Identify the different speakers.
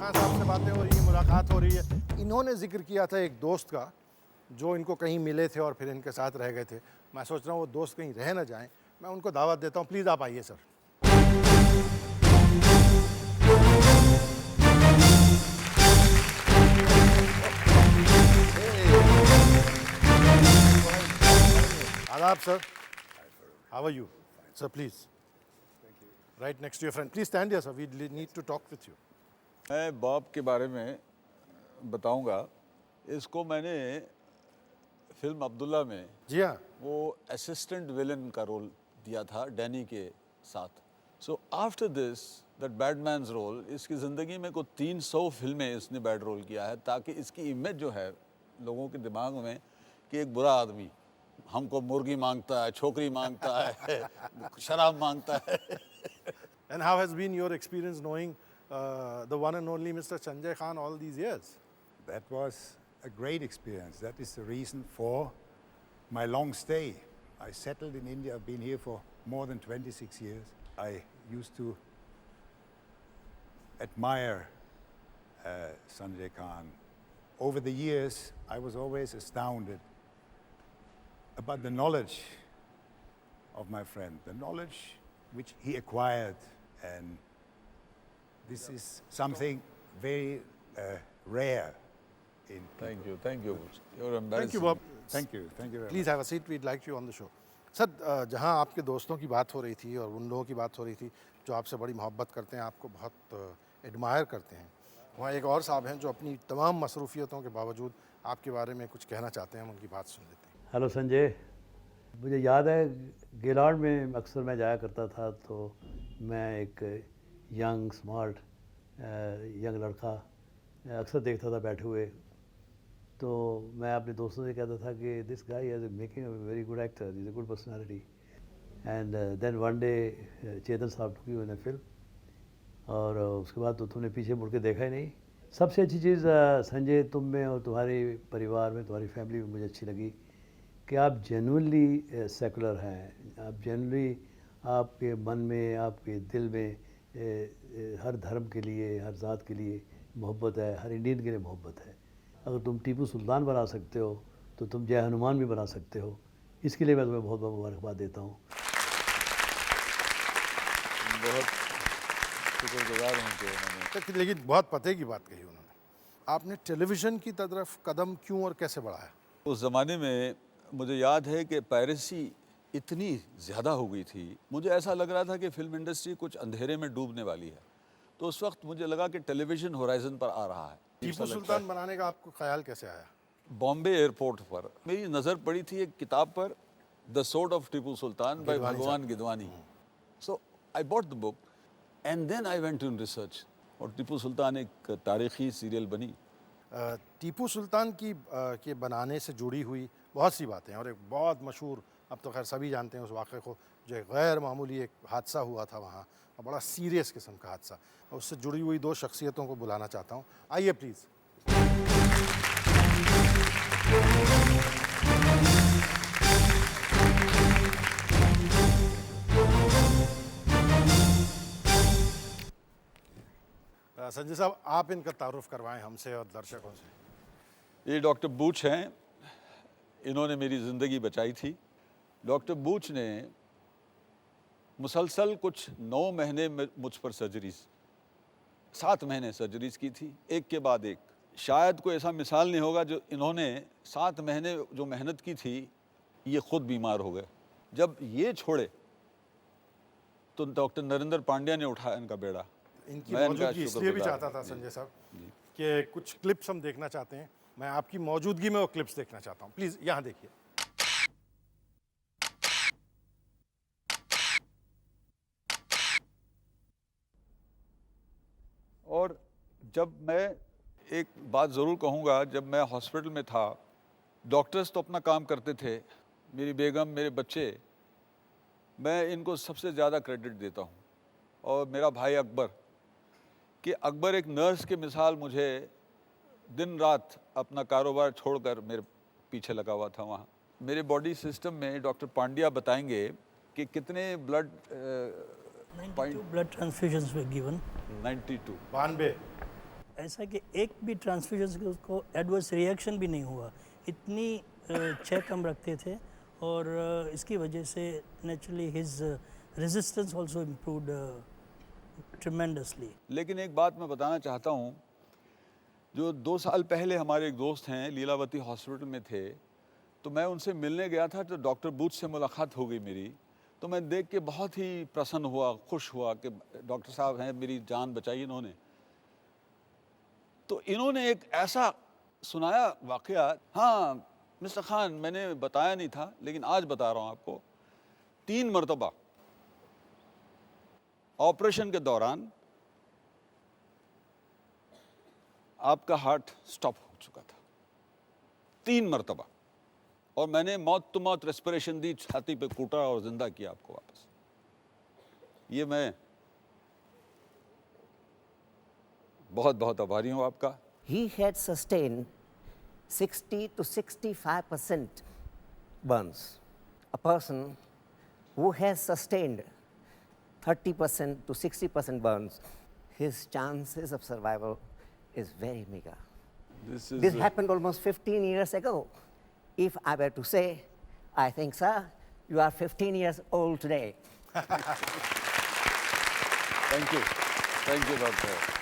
Speaker 1: खान साहब से बातें हो रही हैं, मुलाकात हो रही है। इन्होंने जिक्र किया था एक दोस्त का जो इनको कहीं मिले थे और फिर इनके साथ रह गए थे। मैं सोच रहा हूँ वो दोस्त कहीं रह ना जाएं, मैं उनको दावत देता हूँ, प्लीज़ आप आइए सर। आदाब sir, how are you sir? Please right next to your friend, please stand here sir, we need to talk with you.
Speaker 2: मैं बॉब के बारे में बताऊंगा। इसको मैंने फिल्म अब्दुल्ला में
Speaker 1: जी हाँ,
Speaker 2: वो असिस्टेंट विलन का रोल दिया था डैनी के साथ। So after this that badman's role, इसकी ज़िंदगी में को 300 फिल्में इसने बैड रोल किया है, ताकि इसकी इमेज जो है लोगों के दिमाग में कि एक बुरा आदमी हमको मुर्गी मांगता है, छोकरी मांगता है, शराब मांगता है।
Speaker 1: and how has been your experience knowing the one and only Mr. Sanjay Khan all these years?
Speaker 3: That was a great experience. That is the reason for my long stay. I settled in India. I've been here for more than 26 years. I used to admire Sanjay Khan. Over the years, I was always astounded about the knowledge of my friend, the knowledge which he acquired, and this is something very rare in people.
Speaker 2: Thank you, thank you. You're
Speaker 1: Thank
Speaker 2: embarrassing.
Speaker 1: you, Bob.
Speaker 3: Thank you very much.
Speaker 1: Please have a seat. We'd like you on the show. Sir, जहाँ आपके दोस्तों की बात हो रही थी और उन लोगों की बात हो रही थी जो आपसे बड़ी मोहब्बत करते हैं, आपको बहुत एडमायर करते हैं, वहाँ एक और साहब हैं जो अपनी तमाम मसरूफियतों के बावजूद आपके बारे में कुछ कहना चाहते हैं। हम उनकी बात सुन लेते हैं।
Speaker 4: हेलो संजय, मुझे याद है गेलार्ड में अक्सर मैं जाया करता था, तो मैं एक यंग स्मार्ट यंग लड़का अक्सर देखता था बैठे हुए, तो मैं अपने दोस्तों से कहता था कि this guy is making a very good actor, is a good personality. And then one day Chetan साहब took you in a film, और उसके बाद तो तुमने पीछे मुड़ के देखा ही नहीं। सबसे अच्छी चीज़ संजय तुम में और तुम्हारे परिवार में, तुम्हारी फैमिली में मुझे अच्छी लगी कि आप जेन्युइनली सेकुलर हैं। आप जेन्युइनली, आपके मन में, आपके दिल में हर धर्म के लिए, हर ज़ात के लिए मोहब्बत है, हर इंडियन के लिए मोहब्बत है। अगर तुम टीपू सुल्तान बना सकते हो तो तुम जय हनुमान भी बना सकते हो। इसके लिए मैं तुम्हें बहुत बहुत मुबारकबाद देता हूँ।
Speaker 2: बहुत शुक्रगुजार हूँ कि उन्होंने।
Speaker 1: लेकिन बहुत पते की बात कही उन्होंने। आपने टेलीविज़न की तरफ कदम क्यों और कैसे बढ़ाया?
Speaker 2: उस ज़माने में मुझे याद है कि पायरेसी इतनी ज़्यादा हो गई थी, मुझे ऐसा लग रहा था कि फ़िल्म इंडस्ट्री कुछ अंधेरे में डूबने वाली है। तो उस वक्त मुझे लगा कि टेलीविज़न होराइज़न पर आ रहा है।
Speaker 1: टीपू सुल्तान बनाने का आपको ख्याल कैसे आया?
Speaker 2: बॉम्बे एयरपोर्ट पर मेरी नज़र पड़ी थी एक किताब पर, the sword of Tipu Sultan by Bhagwan Gidwani. So I bought the book and then I went in research, और टीपू सुल्तान एक तारीख़ी सीरियल बनी।
Speaker 1: टीपू सुल्तान की के बनाने से जुड़ी हुई बहुत सी बातें हैं, और एक बहुत मशहूर, अब तो खैर सभी जानते हैं उस वाक़े को, जो एक गैर मामूली एक हादसा हुआ था वहाँ, और बड़ा सीरियस किस्म का हादसा, और उससे जुड़ी हुई दो शख्सियतों को बुलाना चाहता हूँ। आइए प्लीज़। संजय साहब, आप इनका तारुफ करवाएं हमसे और दर्शकों से।
Speaker 2: ये डॉक्टर बूच हैं, इन्होंने मेरी ज़िंदगी बचाई थी। डॉक्टर बूच ने मुसलसल कुछ 9 महीने में मुझ पर सर्जरीज़, 7 महीने सर्जरीज़ की थी, एक के बाद एक। शायद कोई ऐसा मिसाल नहीं होगा जो इन्होंने 7 महीने जो मेहनत की थी, ये ख़ुद बीमार हो गए। जब ये छोड़े तो डॉक्टर नरेंद्र पांड्या ने उठाया इनका बेड़ा।
Speaker 1: इनकी मौजूदगी इसलिए भी चाहता था संजय साहब कि कुछ क्लिप्स हम देखना चाहते हैं। मैं आपकी मौजूदगी में वो क्लिप्स देखना चाहता हूँ। प्लीज़ यहाँ देखिए।
Speaker 2: और जब मैं एक बात ज़रूर कहूँगा, जब मैं हॉस्पिटल में था, डॉक्टर्स तो अपना काम करते थे, मेरी बेगम, मेरे बच्चे, मैं इनको सबसे ज़्यादा क्रेडिट देता हूँ। और मेरा भाई अकबर, कि अकबर एक नर्स के मिसाल मुझे दिन रात अपना कारोबार छोड़कर मेरे पीछे लगा हुआ था वहाँ। मेरे बॉडी सिस्टम में डॉक्टर पांड्या बताएंगे कि कितने blood
Speaker 5: 92 blood transfusions were given.
Speaker 2: 92
Speaker 1: 92
Speaker 5: ऐसा कि एक भी ट्रांसफ्यूजन से उसको एडवर्स रिएक्शन भी नहीं हुआ, इतनी चेक हम रखते थे और इसकी वजह से naturally his resistance also improved tremendously.
Speaker 2: लेकिन एक बात मैं बताना चाहता हूँ, जो 2 साल पहले हमारे एक दोस्त हैं लीलावती हॉस्पिटल में थे, तो मैं उनसे मिलने गया था, तो डॉक्टर बूथ से मुलाकात हो गई मेरी। तो मैं देख के बहुत ही प्रसन्न हुआ, खुश हुआ कि डॉक्टर साहब हैं, मेरी जान बचाई इन्होंने। तो इन्होंने एक ऐसा सुनाया वाक़या, हाँ मिस्टर खान मैंने बताया नहीं था लेकिन आज बता रहा हूँ आपको, 3 मरतबा ऑपरेशन के दौरान आपका हार्ट स्टॉप हो चुका था, 3 मरतबा, और मैंने मौत तो मौत रेस्पिरेशन दी, छाती पे कूटा और जिंदा किया आपको वापस। ये मैं बहुत बहुत आभारी हूँ आपका।
Speaker 6: He had sustained 60 to 65% burns. A person who has sustained 30% to 60% burns, his chances of survival is very meager. This happened almost 15 years ago. If I were to say, I think, sir, you are 15 years old today.
Speaker 2: Thank you, doctor.